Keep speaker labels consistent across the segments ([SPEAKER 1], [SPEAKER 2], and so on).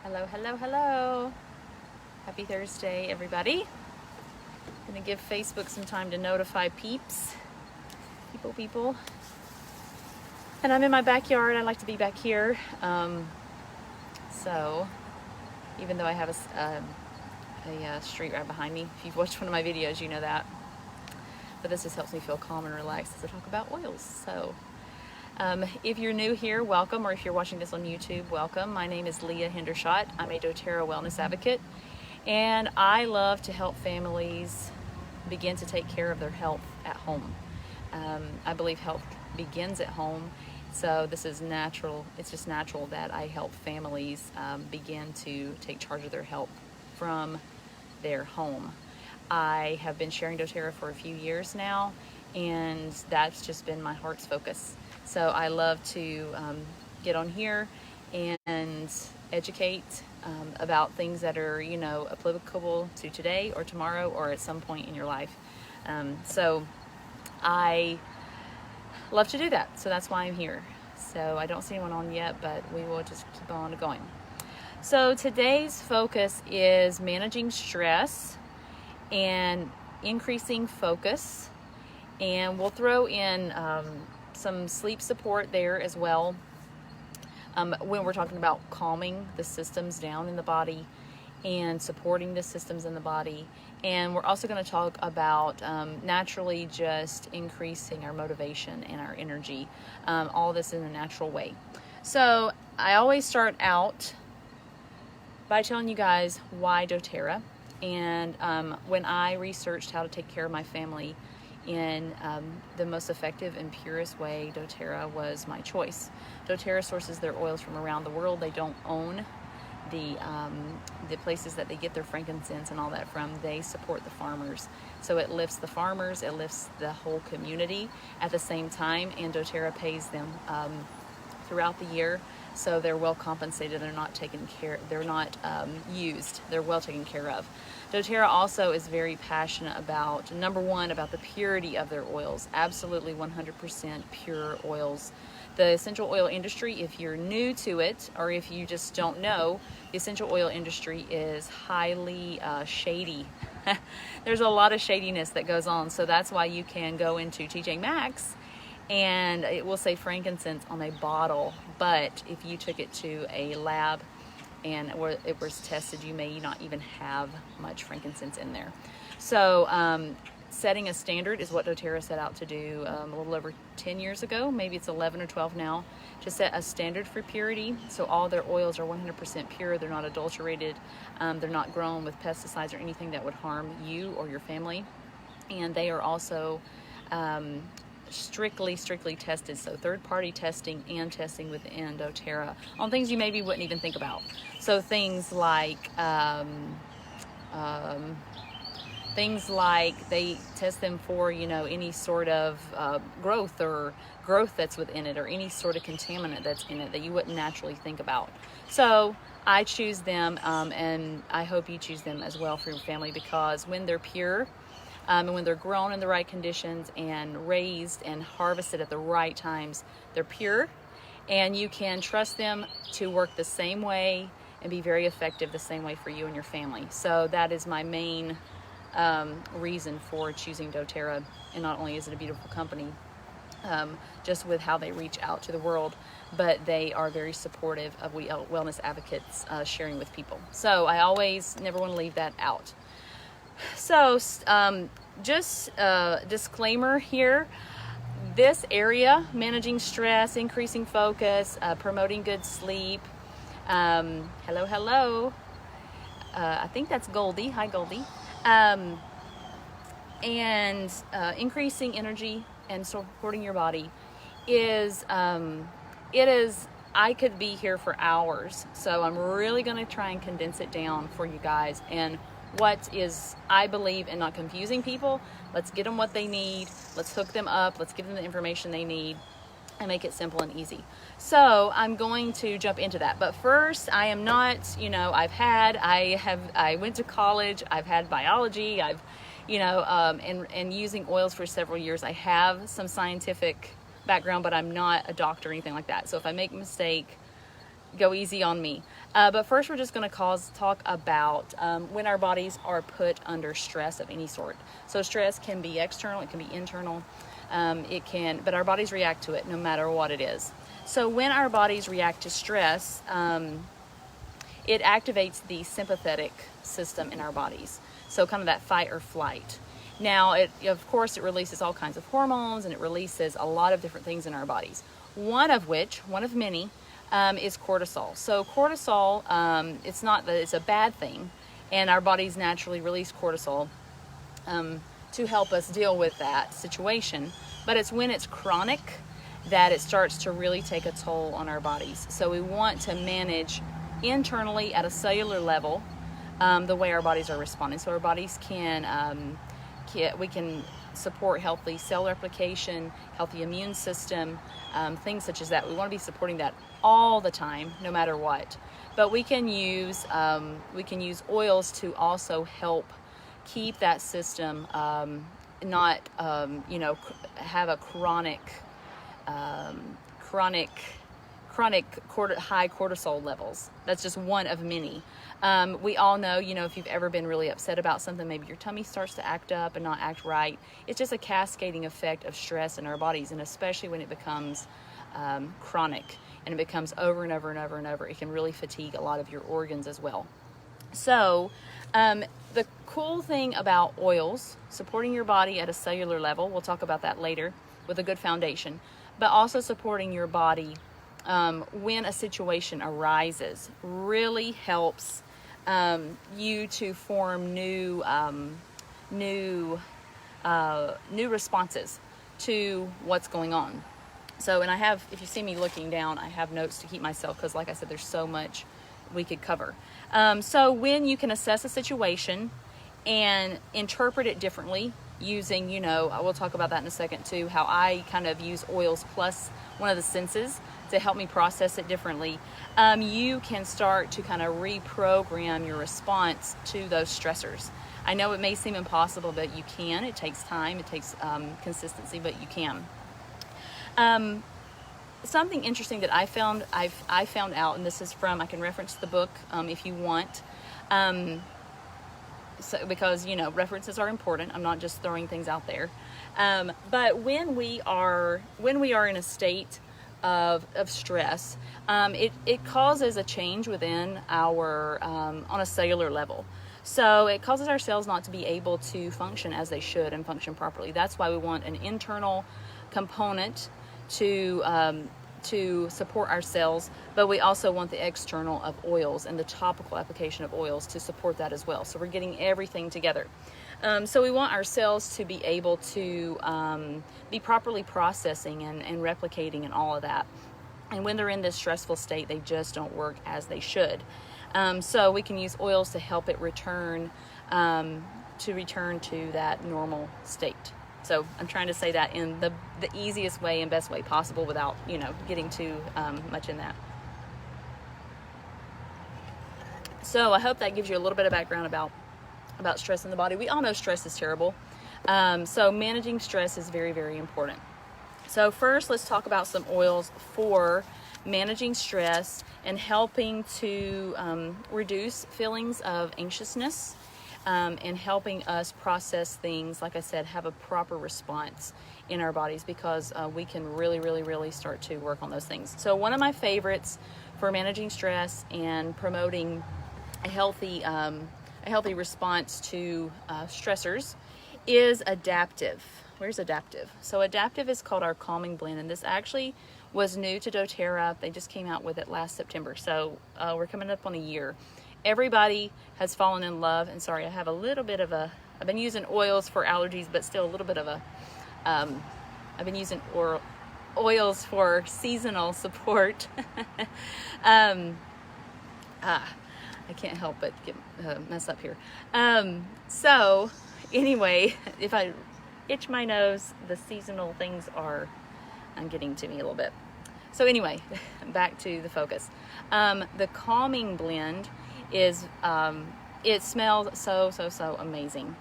[SPEAKER 1] Hello, hello, hello. Happy Thursday, everybody. Gonna give Facebook some time to notify peeps. People. And I'm in my backyard. I like to be back here. So, even though I have a street right behind me, if you've watched one of my videos, you know that. But this just helps me feel calm and relaxed as I talk about oils. So, if you're new here, welcome, or if you're watching this on YouTube, welcome. My name is LEAH HENDERSHOT. I'm a doTERRA wellness advocate, and I love to help families begin to take care of their health at home. I believe health begins at home, so this is natural. It's just natural that I help families begin to take charge of their health from their home. I have been sharing doTERRA for a few years now, and that's just been my heart's focus. So I love to get on here and educate about things that are, applicable to today or tomorrow or at some point in your life. So I love to do that. So that's why I'm here. So I don't see anyone on yet, but we will just keep on going. So today's focus is managing stress and increasing focus. And we'll throw in some sleep support there as well when we're talking about calming the systems down in the body and supporting the systems in the body. And we're also going to talk about naturally just increasing our motivation and our energy, all this in a natural way. So I always start out by telling you guys why doTERRA. And when I researched how to take care of my family in the most effective and purest way, doTERRA was my choice. doTERRA sources their oils from around the world. They don't own the places that they get their frankincense and all that from. They support the farmers. So it lifts the farmers, it lifts the whole community at the same time, and doTERRA pays them throughout the year. So they're well compensated, they're not taken care, they're not used, they're well taken care of. doTERRA also is very passionate about, number one, about the purity of their oils. Absolutely 100% pure oils. The essential oil industry, if you're new to it, or if you just don't know, the essential oil industry is highly shady. There's a lot of shadiness that goes on, so that's why you can go into TJ Maxx and it will say frankincense on a bottle, but if you took it to a lab and it was tested, you may not even have much frankincense in there. So setting a standard is what doTERRA set out to do a little over 10 years ago, maybe it's 11 or 12 now, to set a standard for purity. So all their oils are 100% pure, they're not adulterated, they're not grown with pesticides or anything that would harm you or your family, and they are also strictly tested, so third-party testing and testing within doTERRA on things you maybe wouldn't even think about. So things like they test them for any sort of growth that's within it, or any sort of contaminant that's in it that you wouldn't naturally think about. So I choose them, and I hope you choose them as well for your family, because when they're pure, and when they're grown in the right conditions and raised and harvested at the right times, they're pure, and you can trust them to work the same way and be very effective the same way for you and your family. So that is my main reason for choosing doTERRA. And not only is it a beautiful company, just with how they reach out to the world, but they are very supportive of we wellness advocates sharing with people. So I always never want to leave that out. So just a disclaimer here, this area, managing stress, increasing focus, promoting good sleep, hello, I think that's Goldie, hi Goldie, and increasing energy and supporting your body is, I could be here for hours, so I'm really going to try and condense it down for you guys. And what is, I believe in not confusing people. Let's get them what they need. Let's hook them up. Let's give them the information they need and make it simple and easy. So I'm going to jump into that. But first, I am not, I went to college. I've had biology. I've, and using oils for several years. I have some scientific background, but I'm not a doctor or anything like that. So if I make a mistake, go easy on me. But first we're just going to talk about when our bodies are put under stress of any sort. So stress can be external, it can be internal, but our bodies react to it no matter what it is. So when our bodies react to stress, it activates the sympathetic system in our bodies. So kind of that fight or flight. Now, of course, it releases all kinds of hormones, and it releases a lot of different things in our bodies. One of many, is cortisol. So cortisol, it's not that it's a bad thing, and our bodies naturally release cortisol to help us deal with that situation. But it's when it's chronic that it starts to really take a toll on our bodies. So we want to manage internally at a cellular level the way our bodies are responding. So our bodies we can support healthy cell replication, healthy immune system, things such as that. We want to be supporting that all the time, no matter what. But we can use oils to also help keep that system not have a chronic high cortisol levels. That's just one of many. We all know, if you've ever been really upset about something, maybe your tummy starts to act up and not act right. It's just a cascading effect of stress in our bodies, and especially when it becomes chronic and it becomes over and over and over and over, it can really fatigue a lot of your organs as well. So the cool thing about oils, supporting your body at a cellular level, we'll talk about that later with a good foundation, but also supporting your body when a situation arises really helps you to form new responses to what's going on. So, and if you see me looking down, I have notes to keep myself, because like I said, there's so much we could cover. So when you can assess a situation and interpret it differently using, we'll talk about that in a second too, how I kind of use oils plus one of the senses to help me process it differently. You can start to kind of reprogram your response to those stressors. I know it may seem impossible, but you can. It takes time, it takes consistency, but you can. Something interesting that I found out, and this is from, I can reference the book if you want, because references are important. I'm not just throwing things out there. But when we are in a state of stress, it causes a change within our on a cellular level. So it causes our cells not to be able to function as they should and function properly. That's why we want an internal component to support our cells, but we also want the external of oils and the topical application of oils to support that as well. So we're getting everything together. So we want our cells to be able to be properly processing and replicating and all of that. And when they're in this stressful state, they just don't work as they should. So we can use oils to help it return to that normal state. So I'm trying to say that in the easiest way and best way possible without, getting too much in that. So I hope that gives you a little bit of background about stress in the body. We all know stress is terrible. So managing stress is very, very important. So first, let's talk about some oils for managing stress and helping to reduce feelings of anxiousness. And helping us process things, like I said, have a proper response in our bodies, because we can really, really, really start to work on those things. So one of my favorites for managing stress and promoting a healthy response to stressors is Adaptiv. Where's Adaptiv? So Adaptiv is called our calming blend, and this actually was new to doTERRA. They just came out with it last September, so we're coming up on a year. Everybody has fallen in love, and sorry, I have a little bit of I've been using oils for allergies, but still a little bit of I've been using oils for seasonal support. I can't help but mess up here. So anyway, if I itch my nose, the seasonal things are getting to me a little bit. So anyway, back to the focus. The calming blend is it smells so amazing.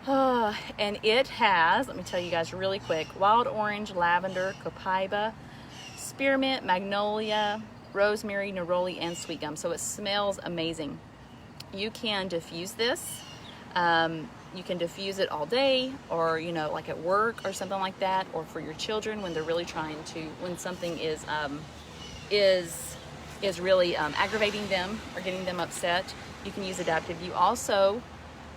[SPEAKER 1] And it has, let me tell you guys really quick, wild orange, lavender, copaiba, spearmint, magnolia, rosemary, neroli, and sweet gum. So it smells amazing. You can diffuse this. You can diffuse it all day, or you know, like at work or something like that, or for your children when they're really trying to, when something is really aggravating them or getting them upset. You can use Adaptiv. You also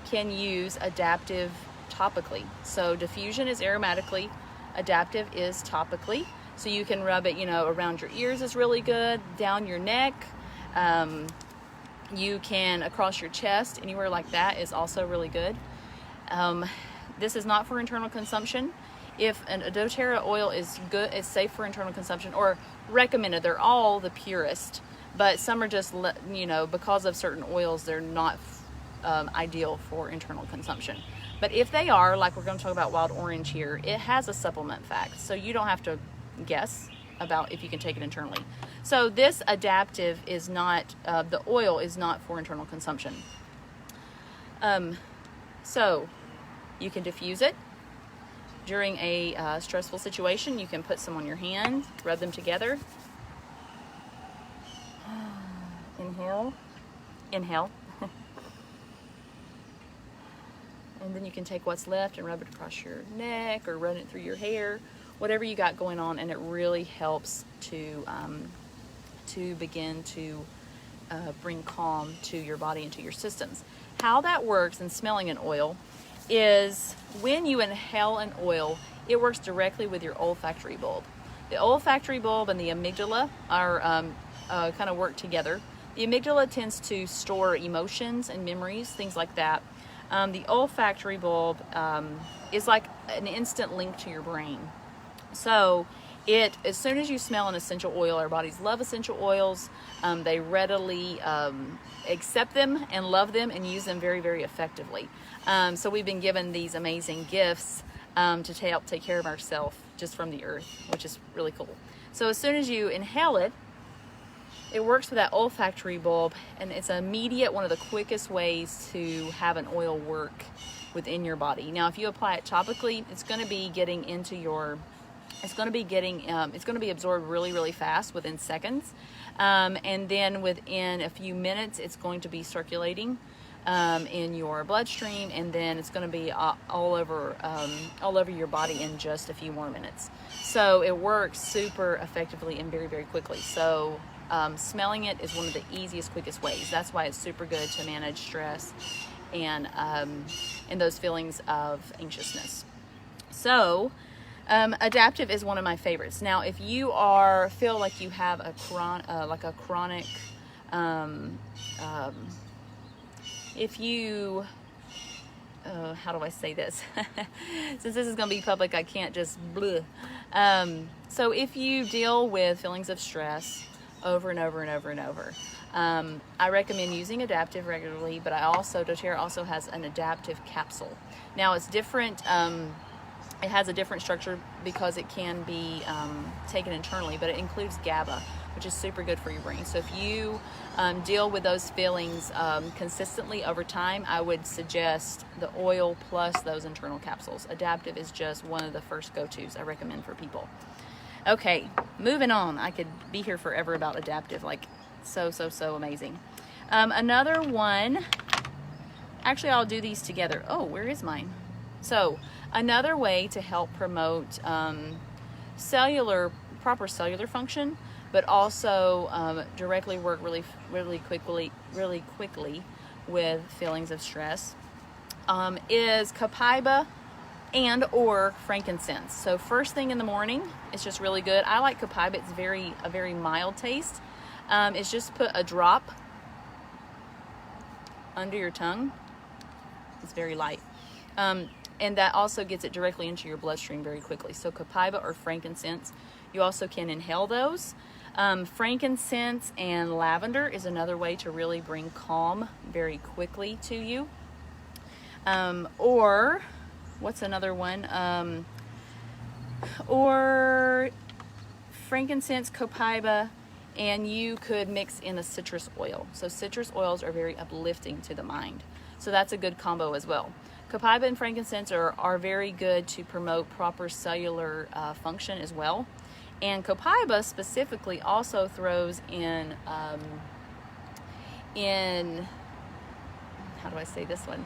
[SPEAKER 1] can use Adaptiv topically. So diffusion is aromatically, Adaptiv is topically. So you can rub it, you know, around your ears is really good, down your neck. You can across your chest, anywhere like that is also really good. This is not for internal consumption. If a doTERRA oil is good, it's safe for internal consumption or recommended. They're all the purest, but some are just, you know, because of certain oils, they're not ideal for internal consumption. But if they are, like we're going to talk about wild orange here, it has a supplement fact, so you don't have to guess about if you can take it internally. So this Adaptiv is not, the oil is not for internal consumption. So you can diffuse it. During a stressful situation, you can put some on your hand, rub them together. Inhale, inhale. And then you can take what's left and rub it across your neck or run it through your hair, whatever you got going on, and it really helps to begin to bring calm to your body and to your systems. How that works in smelling an oil is when you inhale an oil, it works directly with your olfactory bulb. The olfactory bulb and the amygdala are kind of work together. The amygdala tends to store emotions and memories, things like that. The olfactory bulb is like an instant link to your brain. So as soon as you smell an essential oil, our bodies love essential oils. They readily accept them and love them and use them very, very effectively. So we've been given these amazing gifts to help take care of ourselves just from the earth, which is really cool. So as soon as you inhale it, it works with that olfactory bulb, and it's immediate, one of the quickest ways to have an oil work within your body. Now, if you apply it topically, it's going to be getting into your, it's going to be absorbed really, really fast within seconds. And then within a few minutes, it's going to be circulating in your bloodstream, and then it's going to be all over your body in just a few more minutes. So it works super effectively and very, very quickly. So smelling it is one of the easiest, quickest ways. That's why it's super good to manage stress and those feelings of anxiousness. So Adaptiv is one of my favorites. Now, if you feel like you have a chronic, if you, how do I say this? Since this is going to be public, I can't just bleh. So if you deal with feelings of stress over and over and over and over, I recommend using Adaptiv regularly, but doTERRA also has an Adaptiv capsule. Now it's different, it has a different structure because it can be taken internally, but it includes GABA, which is super good for your brain. So if you deal with those feelings consistently over time, I would suggest the oil plus those internal capsules. Adaptiv is just one of the first go-tos I recommend for people. Okay, moving on. I could be here forever about Adaptiv, like so amazing. Another one, actually I'll do these together. Oh, where is mine? So another way to help promote proper cellular function, but also directly work really quickly with feelings of stress, is Copaiba and or frankincense. So first thing in the morning, it's just really good. I like Copaiba. It's a very mild taste. It's just put a drop under your tongue. It's very light. And that also gets it directly into your bloodstream very quickly. So Copaiba or frankincense, you also can inhale those. Frankincense and lavender is another way to really bring calm very quickly to you. Or what's another one? Or frankincense, Copaiba, and you could mix in a citrus oil. So citrus oils are very uplifting to the mind. So that's a good combo as well. Copaiba and frankincense are very good to promote proper cellular function as well. And Copaiba specifically also throws in how do I say this one?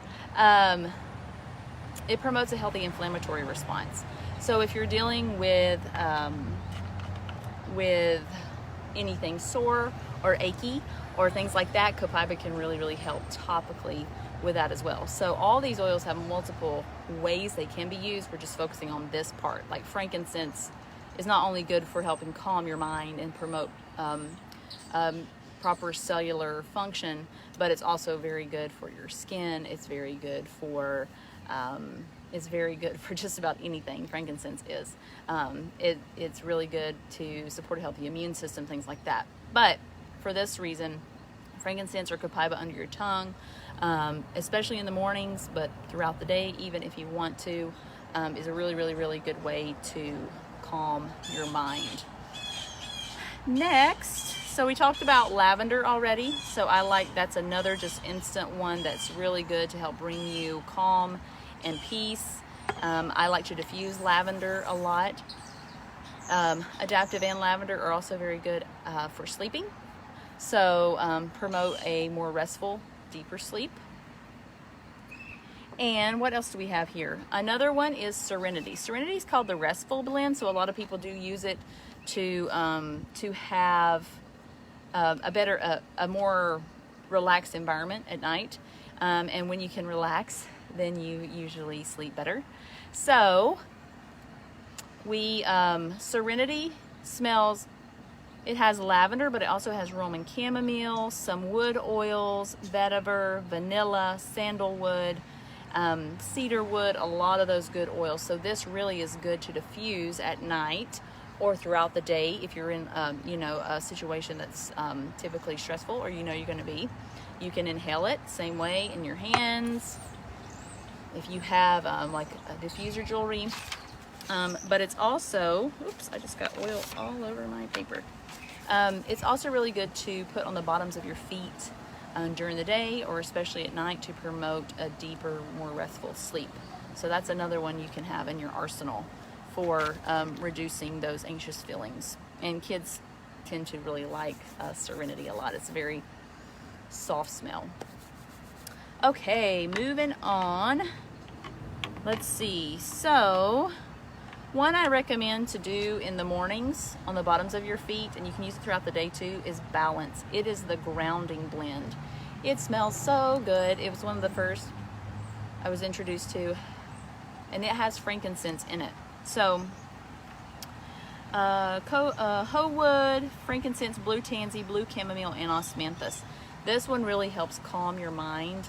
[SPEAKER 1] It promotes a healthy inflammatory response. So if you're dealing with anything sore or achy or things like that, Copaiba can really help topically with that as well. So all these oils have multiple ways they can be used. We're just focusing on this part. Like frankincense is not only good for helping calm your mind and promote proper cellular function, but it's also very good for your skin. It's very good for just about anything. Frankincense is. It's really good to support a healthy immune system, things like that. But for this reason, frankincense or Copaiba under your tongue, especially in the mornings, but throughout the day, even if you want to, is a really good way to calm your mind. Next, so we talked about lavender already. So that's another just instant one that's really good to help bring you calm and peace. I like to diffuse lavender a lot. Adaptiv and lavender are also very good for sleeping. So promote a more restful, deeper sleep. And what else do we have here? Another one is Serenity. Serenity is called the restful blend, so a lot of people do use it to have a more relaxed environment at night. And when you can relax, then you usually sleep better. So Serenity smells, it has lavender, but it also has Roman chamomile, some wood oils, vetiver, vanilla, sandalwood, cedar wood, a lot of those good oils. So this really is good to diffuse at night or throughout the day if you're in a situation that's typically stressful, or you're going to be. You can inhale it same way in your hands if you have like a diffuser jewelry. But it's also, oops, I just got oil all over my paper. It's also really good to put on the bottoms of your feet during the day, or especially at night, to promote a deeper, more restful sleep. So that's another one you can have in your arsenal for reducing those anxious feelings. And kids tend to really like Serenity a lot. It's a very soft smell. Okay, moving on. Let's see. So one I recommend to do in the mornings on the bottoms of your feet, and you can use it throughout the day too, is Balance. It is the grounding blend. It smells so good. It was one of the first I was introduced to, and it has frankincense in it. So hoe wood, frankincense, blue tansy, blue chamomile, and osmanthus. This one really helps calm your mind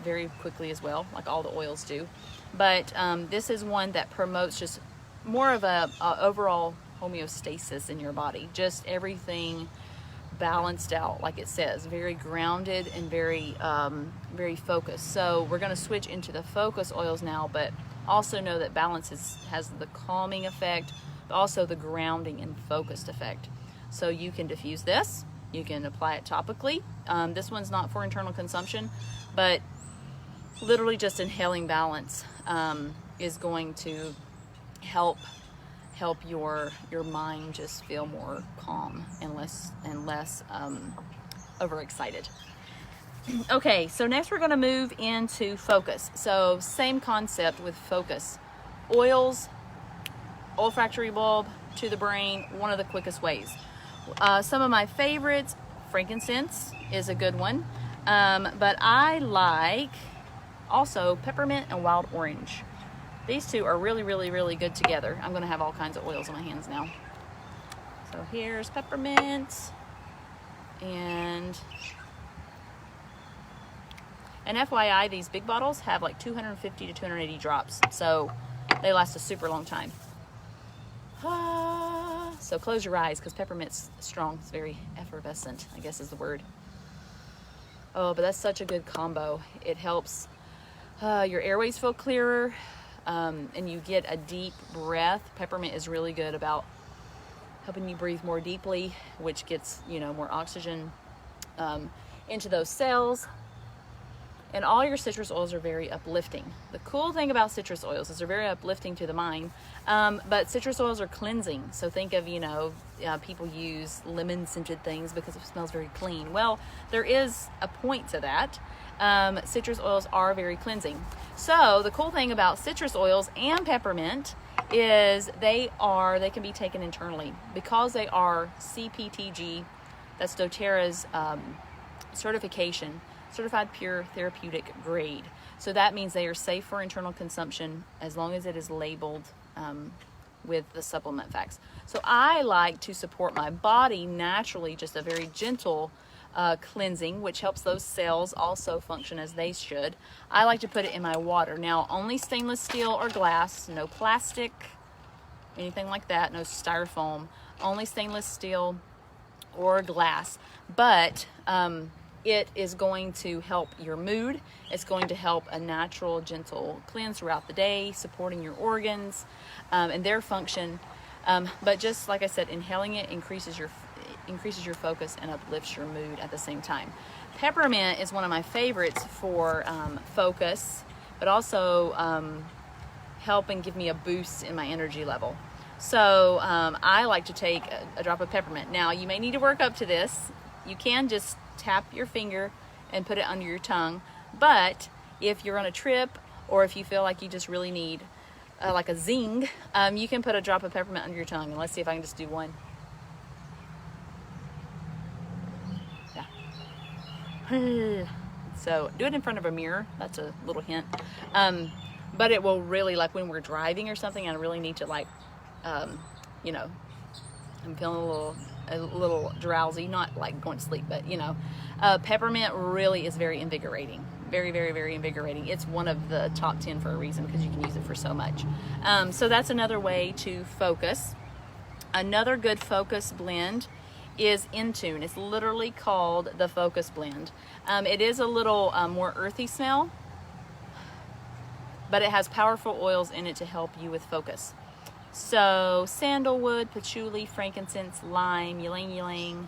[SPEAKER 1] very quickly as well, like all the oils do. But this is one that promotes just more of a overall homeostasis in your body. Just everything balanced out, like it says, very grounded and very focused. So we're going to switch into the focus oils now, but also know that Balance has the calming effect, but also the grounding and focused effect. So you can diffuse this, you can apply it topically. This one's not for internal consumption, but literally just inhaling Balance is going to help your mind just feel more calm and less overexcited. Okay, so next we're going to move into focus. So same concept with focus. Oils, olfactory bulb to the brain, one of the quickest ways. Some of my favorites, frankincense is a good one, but I like also peppermint and wild orange. These two are really good together. I'm going to have all kinds of oils on my hands now. So here's peppermint, and FYI, these big bottles have like 250 to 280 drops, so they last a super long time. So close your eyes, because peppermint's strong. It's very effervescent, I guess is the word. Oh, but that's such a good combo. It helps your airways feel clearer, and you get a deep breath. Peppermint is really good about helping you breathe more deeply, which gets more oxygen into those cells. And all your citrus oils are very uplifting. The cool thing about citrus oils is they're very uplifting to the mind, but citrus oils are cleansing. So think of, you know, people use lemon scented things because it smells very clean. Well, there is a point to that. Citrus oils are very cleansing. So the cool thing about citrus oils and peppermint is they can be taken internally because they are CPTG, that's doTERRA's certification, certified pure therapeutic grade. So that means they are safe for internal consumption as long as it is labeled with the supplement facts. So I like to support my body naturally, just a very gentle cleansing, which helps those cells also function as they should. I like to put it in my water. Now, only stainless steel or glass, no plastic, anything like that, no styrofoam, only stainless steel or glass. But it is going to help your mood. It's going to help a natural, gentle cleanse throughout the day, supporting your organs and their function. But just like I said, inhaling it increases your focus and uplifts your mood at the same time. Peppermint is one of my favorites for focus, but also help and give me a boost in my energy level. So I like to take a drop of peppermint. Now, you may need to work up to this. You can just tap your finger and put it under your tongue, but if you're on a trip or if you feel like you just really need like a zing, you can put a drop of peppermint under your tongue. And let's see if I can just do one. Yeah. So do it in front of a mirror. That's a little hint. But it will really, like when we're driving or something and I really need to, like, you know, I'm feeling a little drowsy, not like going to sleep, but you know, peppermint really is very invigorating. Very, very, very invigorating. It's one of the top 10 for a reason because you can use it for so much. So that's another way to focus. Another good focus blend is InTune. It's literally called the Focus Blend. It is a little more earthy smell, but it has powerful oils in it to help you with focus. So sandalwood, patchouli, frankincense, lime, ylang ylang,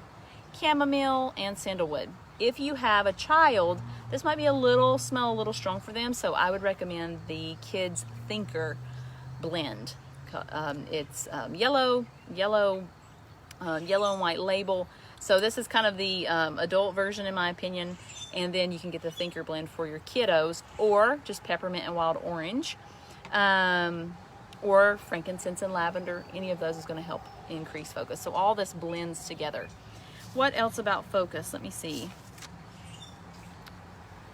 [SPEAKER 1] chamomile, and sandalwood. If you have a child, this might be smell a little strong for them, so I would recommend the Kids Thinker blend. It's yellow and white label. So this is kind of the adult version in my opinion, and then you can get the Thinker blend for your kiddos, or just peppermint and wild orange. Or frankincense and lavender. Any of those is going to help increase focus. So all this blends together. What else about focus? Let me see.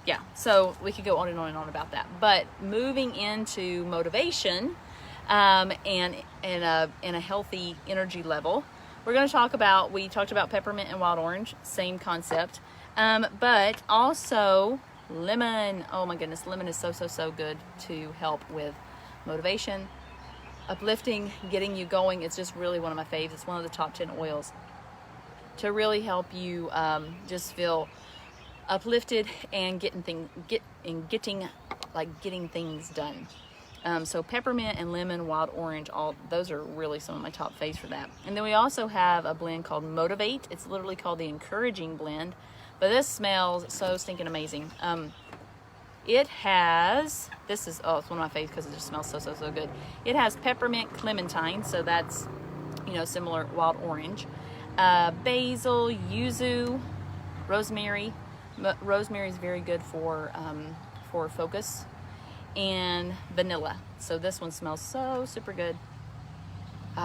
[SPEAKER 1] Yeah, so we could go on and on and on about that. But moving into motivation and a healthy energy level, we're going to talk about, we talked about peppermint and wild orange, same concept. But also lemon. Oh my goodness, lemon is so good to help with motivation, uplifting, getting you going. It's just really one of my faves. It's one of the top 10 oils to really help you just feel uplifted and getting things done. So peppermint and lemon, wild orange, all those are really some of my top faves for that. And then we also have a blend called Motivate. It's literally called the Encouraging Blend, but this smells so stinking amazing. It has, it's one of my favorites because it just smells so good. It has peppermint, clementine, so that's, you know, similar, wild orange, basil, yuzu, rosemary. Rosemary is very good for focus, and vanilla. So this one smells so super good.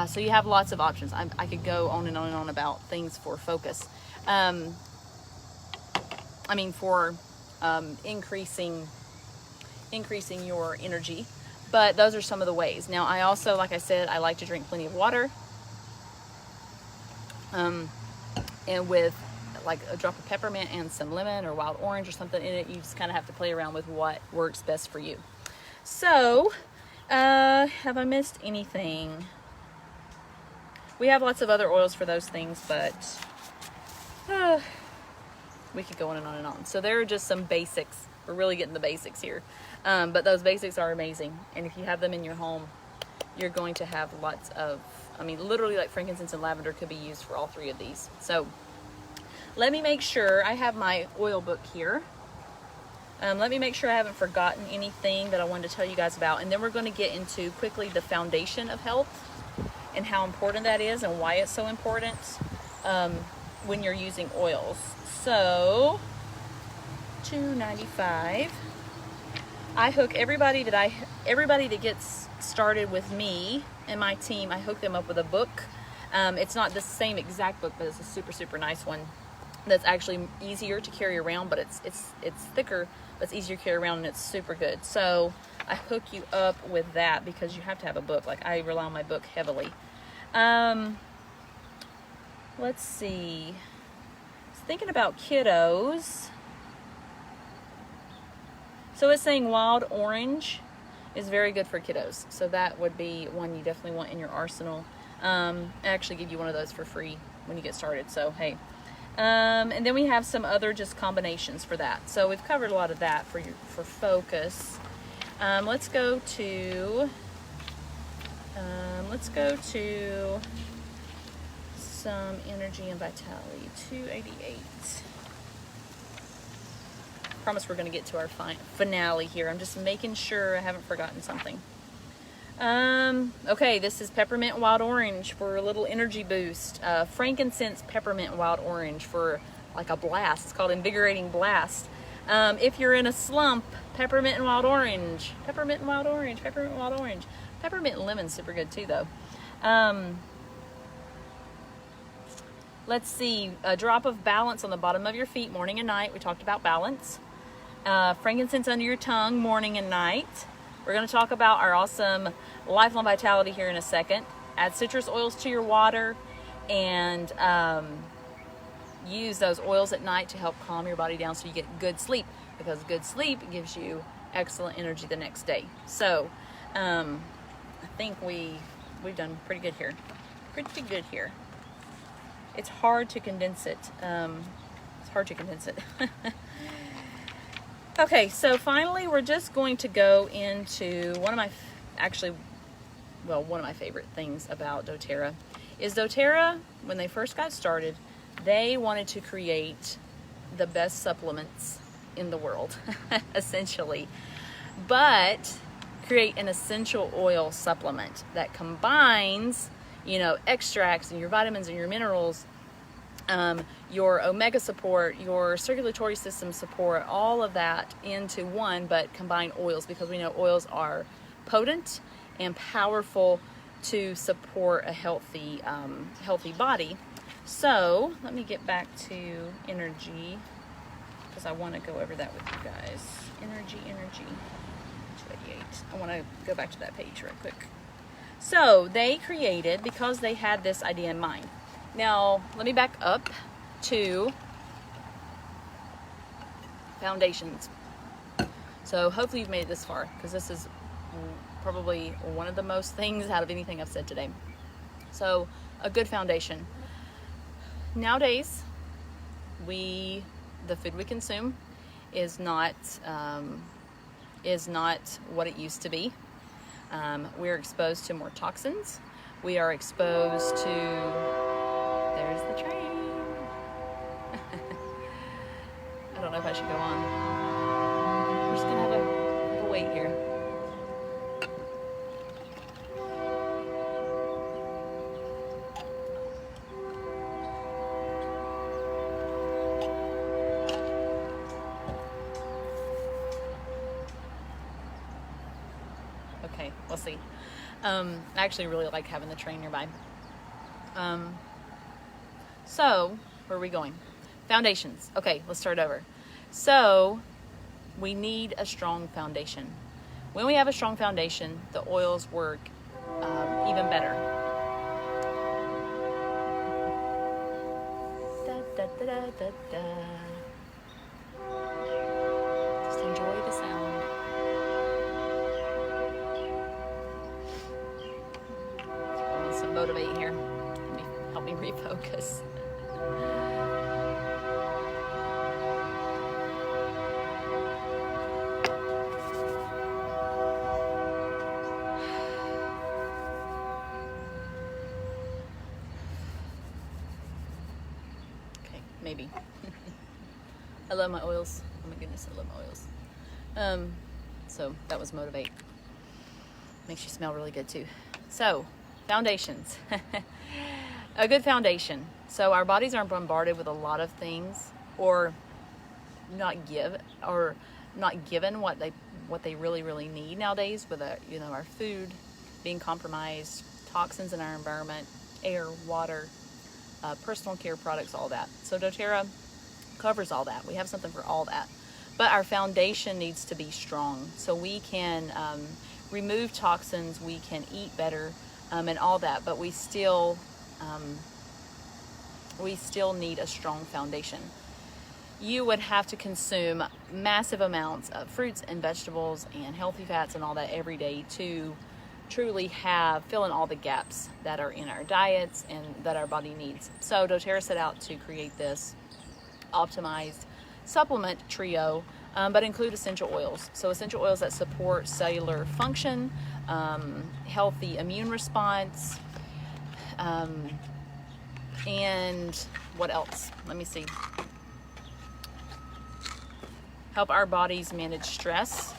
[SPEAKER 1] So you have lots of options. I could go on and on and on about things for focus. For increasing your energy, but those are some of the ways. Now, I also, like I said, I like to drink plenty of water, and with like a drop of peppermint and some lemon or wild orange or something in it, you just kind of have to play around with what works best for you. So, have I missed anything? We have lots of other oils for those things, but we could go on and on and on. So there are just some basics. We're really getting the basics here. But those basics are amazing. And if you have them in your home, you're going to have lots of, literally like frankincense and lavender could be used for all three of these. So let me make sure I have my oil book here. Let me make sure I haven't forgotten anything that I wanted to tell you guys about. And then we're going to get into quickly the foundation of health and how important that is and why it's so important when you're using oils. So, $2.95. I hook everybody that gets started with me and my team, I hook them up with a book. It's not the same exact book, but it's a super, super nice one that's actually easier to carry around, but it's thicker, but it's easier to carry around, and it's super good. So I hook you up with that because you have to have a book. Like, I rely on my book heavily. Let's see. I was thinking about kiddos. So it's saying wild orange is very good for kiddos. So that would be one you definitely want in your arsenal. I actually give you one of those for free when you get started. So, hey. And then we have some other just combinations for that. So we've covered a lot of that for focus. Let's go to some energy and vitality. 288. Promise we're going to get to our finale here. I'm just making sure I haven't forgotten something. Okay, this is Peppermint Wild Orange for a little energy boost. Frankincense Peppermint Wild Orange for like a blast. It's called Invigorating Blast. If you're in a slump, Peppermint and Wild Orange. Peppermint and Wild Orange. Peppermint and Wild Orange. Peppermint and Lemon's super good too, though. Let's see. A drop of balance on the bottom of your feet, morning and night. We talked about balance. Frankincense under your tongue, morning and night. We're going to talk about our awesome lifelong vitality here in a second. Add citrus oils to your water and use those oils at night to help calm your body down so you get good sleep, because good sleep gives you excellent energy the next day. So I think we've done pretty good here. Pretty good here. It's hard to condense it. Okay, so finally we're just going to go into one of my favorite things about doTERRA is doTERRA, when they first got started, they wanted to create the best supplements in the world, essentially, but create an essential oil supplement that combines, extracts and your vitamins and your minerals, your omega support, your circulatory system support, all of that into one, but combine oils, because we know oils are potent and powerful to support a healthy body. So let me get back to energy, because I want to go over that with you guys. Energy, 288. I want to go back to that page real quick. So they created, because they had this idea in mind. Now, let me back up to foundations. So hopefully you've made it this far, because this is probably one of the most things out of anything I've said today. So a good foundation. Nowadays, the food we consume is not what it used to be. We're exposed to more toxins. We are exposed to... There's the train. I don't know if I should go on. We're just gonna have a wait here. Okay, we'll see. I actually really like having the train nearby. So, where are we going? Foundations. Okay, let's start over. So, we need a strong foundation. When we have a strong foundation, the oils work even better. Da, da, da, da, da, da. Just enjoy the sound. I want some motivate here. Help me refocus. Okay, maybe. I love my oils. Oh my goodness, I love my oils. So that was Motivate. Makes you smell really good too. So, foundations. A good foundation. So our bodies aren't bombarded with a lot of things, or not given what they really need nowadays, with our food being compromised, toxins in our environment, air, water, personal care products, all that. So doTERRA covers all that. We have something for all that. But our foundation needs to be strong, so we can remove toxins, we can eat better, and all that, but we still need a strong foundation. You would have to consume massive amounts of fruits and vegetables and healthy fats and all that every day to truly fill in all the gaps that are in our diets and that our body needs. So doTERRA set out to create this optimized supplement trio, but include essential oils. So essential oils that support cellular function, healthy immune response, and what else? Let me see. Help our bodies manage stress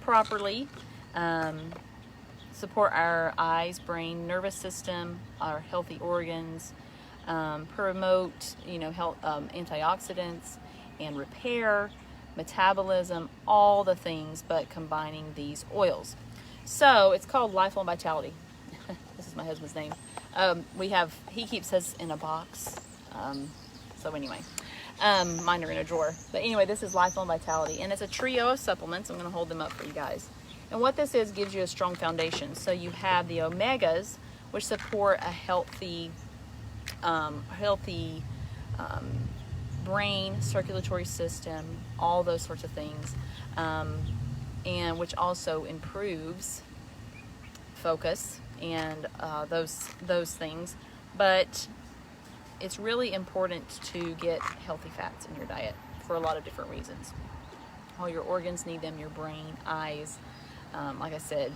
[SPEAKER 1] properly, support our eyes, brain, nervous system, our healthy organs, promote, health, antioxidants and repair, metabolism, all the things, but combining these oils. So it's called Lifelong Vitality. This is my husband's name. He keeps his in a box. So anyway, mine are in a drawer. But anyway, this is Lifelong Vitality, and it's a trio of supplements. I'm going to hold them up for you guys. And what this is, gives you a strong foundation. So you have the omegas, which support a healthy brain, circulatory system, all those sorts of things, and which also improves focus and those things. But it's really important to get healthy fats in your diet for a lot of different reasons. All your organs need them, your brain, eyes, like I said,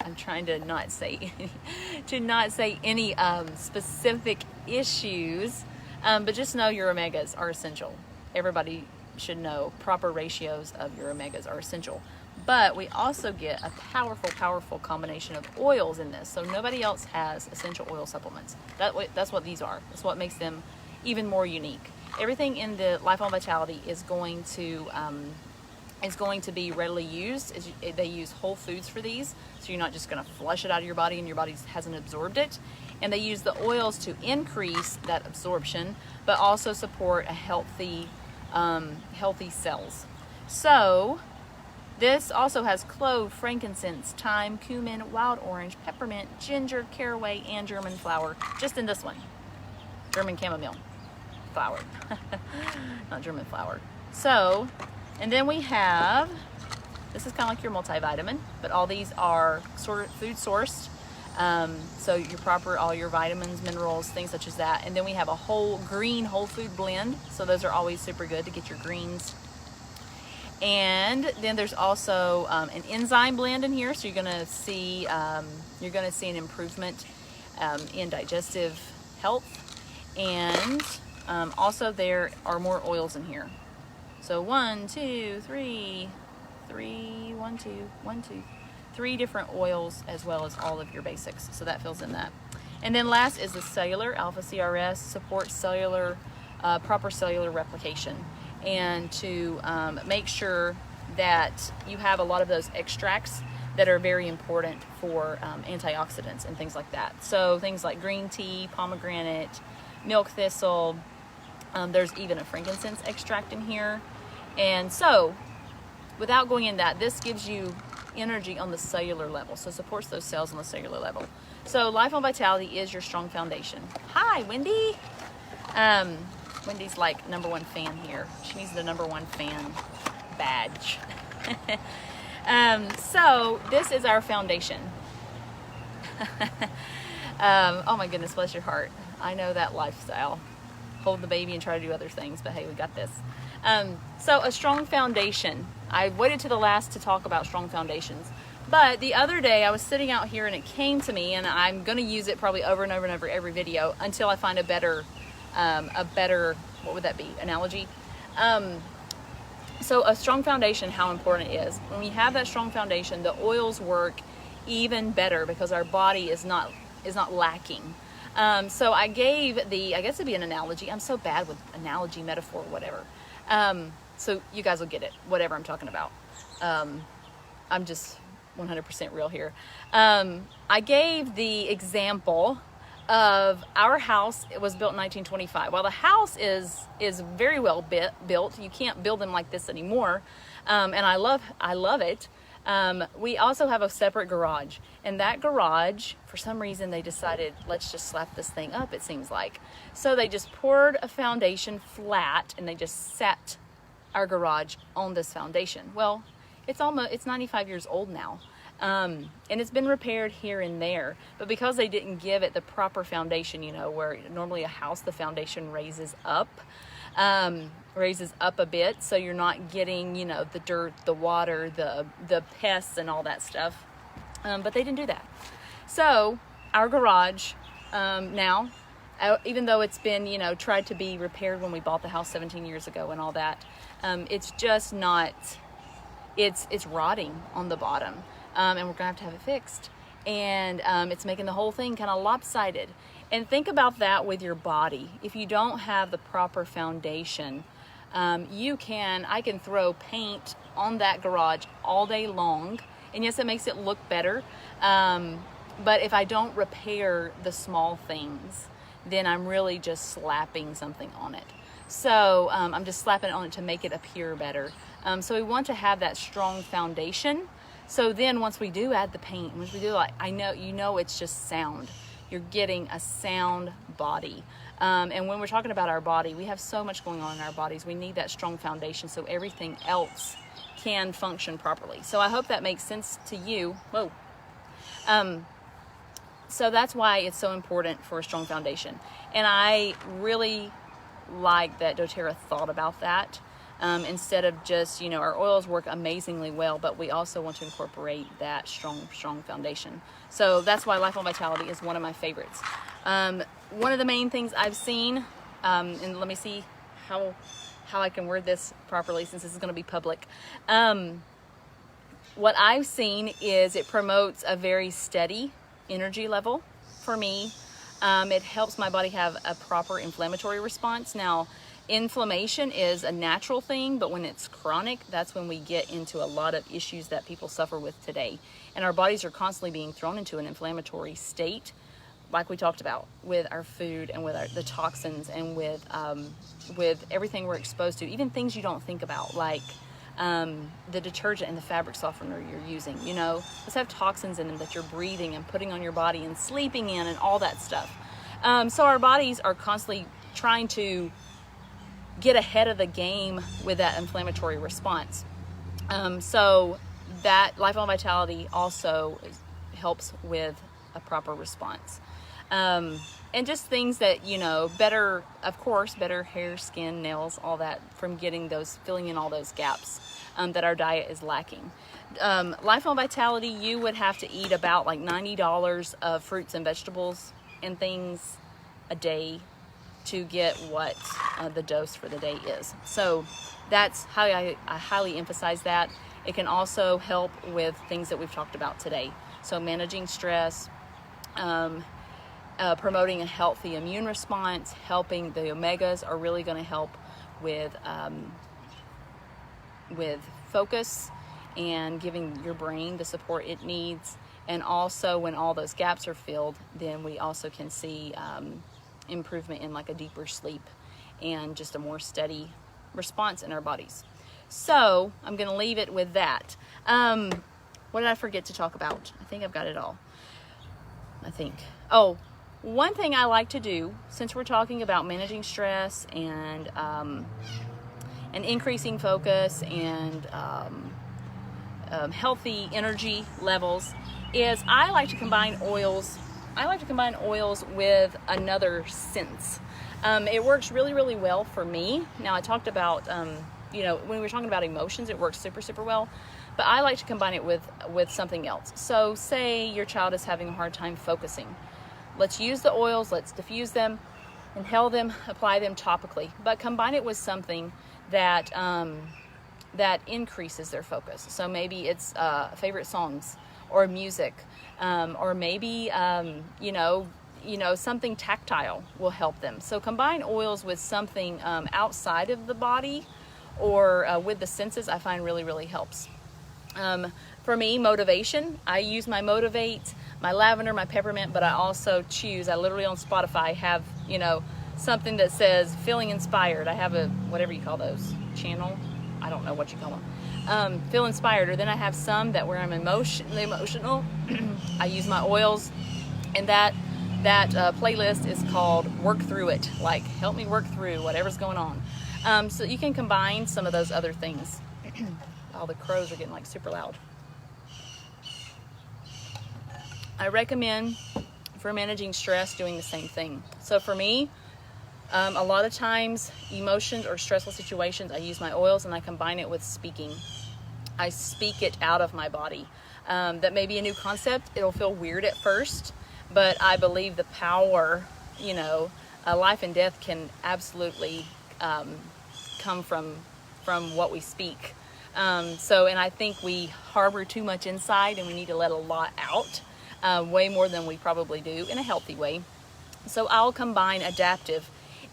[SPEAKER 1] I'm trying to not say any specific issues, but just know your omegas are essential. Everybody should know proper ratios of your omegas are essential. But we also get a powerful combination of oils in this. So nobody else has essential oil supplements. That's what these are. That's what makes them even more unique. Everything in the Lifelong Vitality is going to be readily used. They use whole foods for these, so you're not just going to flush it out of your body and your body hasn't absorbed it. And they use the oils to increase that absorption, but also support a healthy cells. So this also has clove, frankincense, thyme, cumin, wild orange, peppermint, ginger, caraway, and German flower. Just in this one, German chamomile flower, not German flower. So, and then we have, this is kind of like your multivitamin, but all these are food sourced. So all your vitamins, minerals, things such as that. And then we have a whole food blend. So those are always super good to get your greens. And then there's also an enzyme blend in here. So you're gonna see an improvement in digestive health. And also there are more oils in here. So 3 different oils, as well as all of your basics. So that fills in that. And then last is the cellular. Alpha CRS supports proper cellular replication, and to make sure that you have a lot of those extracts that are very important for antioxidants and things like that. So things like green tea, pomegranate, milk thistle. There's even a frankincense extract in here. And so, without going in that, this gives you energy on the cellular level. So it supports those cells on the cellular level. So Lifelong Vitality is your strong foundation. Hi, Wendy. Wendy's like #1 fan here. She needs the #1 fan badge. So this is our foundation. Oh my goodness, bless your heart. I know that lifestyle. Hold the baby and try to do other things, but hey, we got this. So a strong foundation. I waited to the last to talk about strong foundations. But the other day I was sitting out here and it came to me, and I'm going to use it probably over and over and over every video until I find a better what would that be? Analogy. So a strong foundation, how important it is. When we have that strong foundation, the oils work even better because our body is not lacking. So I gave I guess it'd be an analogy. I'm so bad with analogy, metaphor, whatever. So you guys will get it, whatever I'm talking about. I'm just 100% real here. I gave the example of our house. It was built in 1925. While the house is very well built, you can't build them like this anymore. And I love it. We also have a separate garage, and that garage, for some reason, they decided, let's just slap this thing up, it seems like. So they just poured a foundation flat, and they just set our garage on this foundation. Well, it's 95 years old now. And it's been repaired here and there, but because they didn't give it the proper foundation, you know, where normally a house, the foundation raises up a bit, so you're not getting, you know, the dirt, the water, the pests and all that stuff. But they didn't do that. So our garage, now, even though it's been, you know, tried to be repaired when we bought the house 17 years ago and all that, it's just not, it's rotting on the bottom. And we're gonna have to have it fixed. And it's making the whole thing kind of lopsided. And think about that with your body. If you don't have the proper foundation, I can throw paint on that garage all day long. And yes, it makes it look better. But if I don't repair the small things, then I'm really just slapping something on it. So I'm just slapping it on it to make it appear better. So we want to have that strong foundation. So then once we do add the paint, once we do, like, you know it's just sound. You're getting a sound body. And when we're talking about our body, we have so much going on in our bodies. We need that strong foundation so everything else can function properly. So I hope that makes sense to you. Whoa. So that's why it's so important for a strong foundation. And I really like that doTERRA thought about that. Instead of just, you know, our oils work amazingly well, but we also want to incorporate that strong foundation. So that's why Life on Vitality is one of my favorites. One of the main things I've seen, and let me see how I can word this properly since this is going to be public. What I've seen is it promotes a very steady energy level for me. It helps my body have a proper inflammatory response. Now, inflammation is a natural thing, but when it's chronic, that's when we get into a lot of issues that people suffer with today. And our bodies are constantly being thrown into an inflammatory state, like we talked about, with our food and with the toxins and with everything we're exposed to, even things you don't think about, like the detergent and the fabric softener you're using. You know, those have toxins in them that you're breathing and putting on your body and sleeping in and all that stuff. So our bodies are constantly trying to get ahead of the game with that inflammatory response. So that Life on Vitality also helps with a proper response. And just things that, you know, better hair, skin, nails, all that, from filling in all those gaps that our diet is lacking. Life on Vitality, you would have to eat about like $90 of fruits and vegetables and things a day to get what the dose for the day is. So that's how I highly emphasize that. It can also help with things that we've talked about today. So managing stress, promoting a healthy immune response, helping the omegas are really going to help with focus and giving your brain the support it needs. And also when all those gaps are filled, then we also can see improvement in like a deeper sleep and just a more steady response in our bodies. So I'm going to leave it with that. What did I forget to talk about? I think I've got it all. One thing I like to do, since we're talking about managing stress and increasing focus and healthy energy levels, is I like to combine oils with another sense. It works really, really well for me. Now, I talked about, when we were talking about emotions, it works super, super well. But I like to combine it with something else. So say your child is having a hard time focusing. Let's use the oils, let's diffuse them, inhale them, apply them topically, but combine it with something that that increases their focus. So maybe it's favorite songs or music, or maybe you know, something tactile will help them. So combine oils with something outside of the body or with the senses, I find really helps. For me, motivation, I use my Motivate, my lavender, my peppermint, but I also choose, I literally on Spotify have, you know, something that says feeling inspired. I have a, whatever you call those, channel, I don't know what you call them, feel inspired. Or then I have some that where I'm emotional, I use my oils, and that playlist is called Work Through It, like help me work through whatever's going on. So you can combine some of those other things. All the crows are getting like super loud. I recommend for managing stress doing the same thing. So for me, a lot of times emotions or stressful situations, I use my oils and I combine it with speaking. I speak it out of my body. That may be a new concept. It'll feel weird at first, but I believe the power, you know, life and death can absolutely come from what we speak. And I think we harbor too much inside and we need to let a lot out, way more than we probably do in a healthy way. So I'll combine Adaptiv,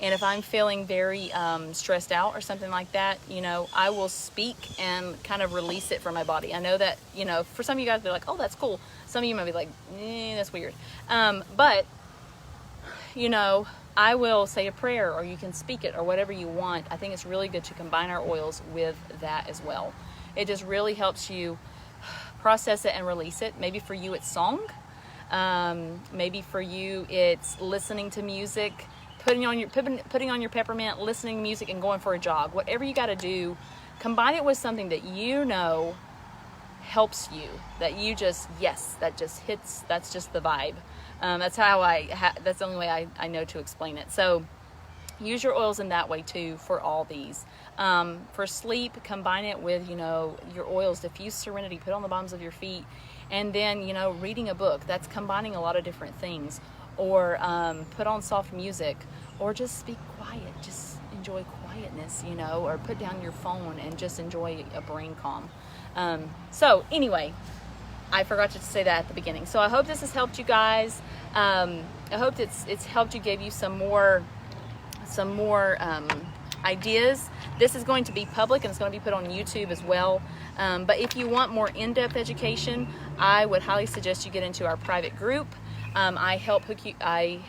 [SPEAKER 1] and if I'm feeling very stressed out or something like that, you know, I will speak and kind of release it from my body. I know that, you know, for some of you guys, they're like, oh, that's cool. Some of you might be like, that's weird. But, you know, I will say a prayer, or you can speak it, or whatever you want. I think it's really good to combine our oils with that as well. It just really helps you process it and release it. Maybe for you it's song. Maybe for you it's listening to music, putting on your peppermint, listening to music, and going for a jog. Whatever you got to do, combine it with something that you know helps you. That you just, yes, that just hits. That's just the vibe. That's how that's the only way I know to explain it. So use your oils in that way too for all these. For sleep, combine it with, you know, your oils. Diffuse Serenity, put on the bottoms of your feet, and then, you know, reading a book. That's combining a lot of different things. Or put on soft music, or just speak quiet. Just enjoy quietness, you know, or put down your phone and just enjoy a brain calm. So anyway, I forgot to say that at the beginning. So I hope this has helped you guys. I hope it's helped you, gave you some more ideas. This is going to be public and it's going to be put on YouTube as well. But if you want more in-depth education, I would highly suggest you get into our private group. I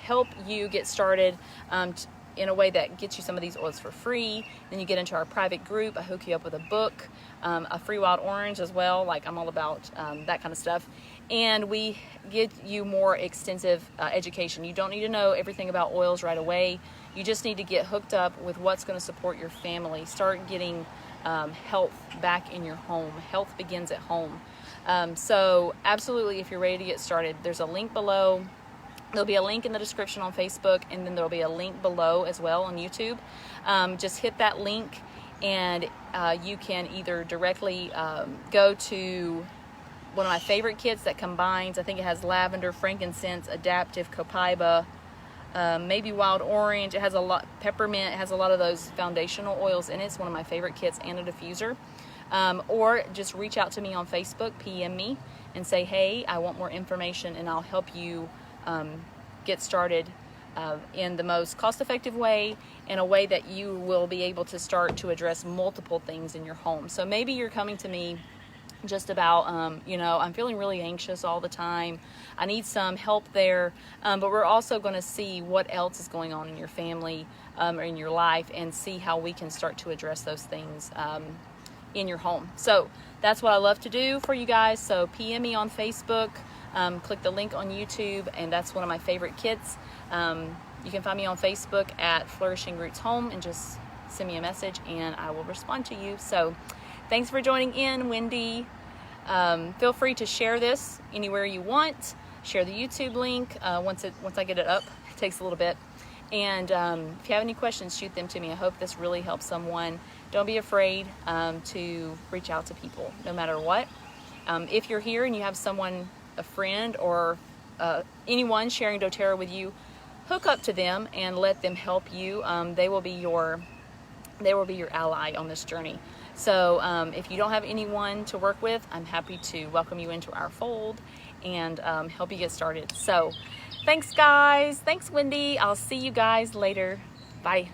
[SPEAKER 1] help you get started in a way that gets you some of these oils for free. Then you get into our private group. I hook you up with a book, a free wild orange as well. Like, I'm all about that kind of stuff. And we give you more extensive education. You don't need to know everything about oils right away. You just need to get hooked up with what's going to support your family. Start getting health back in your home. Health begins at home. So absolutely, if you're ready to get started, there's a link below. There'll be a link in the description on Facebook, and then there'll be a link below as well on YouTube. Just hit that link, and you can either directly go to one of my favorite kits that combines, I think it has lavender, frankincense, Adaptiv, Copaiba, maybe wild orange. It has a lot, peppermint. It has a lot of those foundational oils in it. It's one of my favorite kits, and a diffuser. Or just reach out to me on Facebook, PM me, and say, hey, I want more information, and I'll help you get started in the most cost-effective way, in a way that you will be able to start to address multiple things in your home. So maybe you're coming to me just about, you know, I'm feeling really anxious all the time. I need some help there. But we're also going to see what else is going on in your family or in your life, and see how we can start to address those things in your home. So that's what I love to do for you guys. So PM me on Facebook, click the link on YouTube, and that's one of my favorite kits. You can find me on Facebook at Flourishing Roots Home, and just send me a message and I will respond to you. So thanks for joining in, Wendy. Feel free to share this anywhere you want. Share the YouTube link once I get it up. It takes a little bit. And if you have any questions, shoot them to me. I hope this really helps someone. Don't be afraid to reach out to people, no matter what. If you're here and you have someone, a friend or anyone sharing doTERRA with you, hook up to them and let them help you. They will be your ally on this journey. So if you don't have anyone to work with, I'm happy to welcome you into our fold and help you get started. So thanks guys. Thanks Wendy. I'll see you guys later. Bye.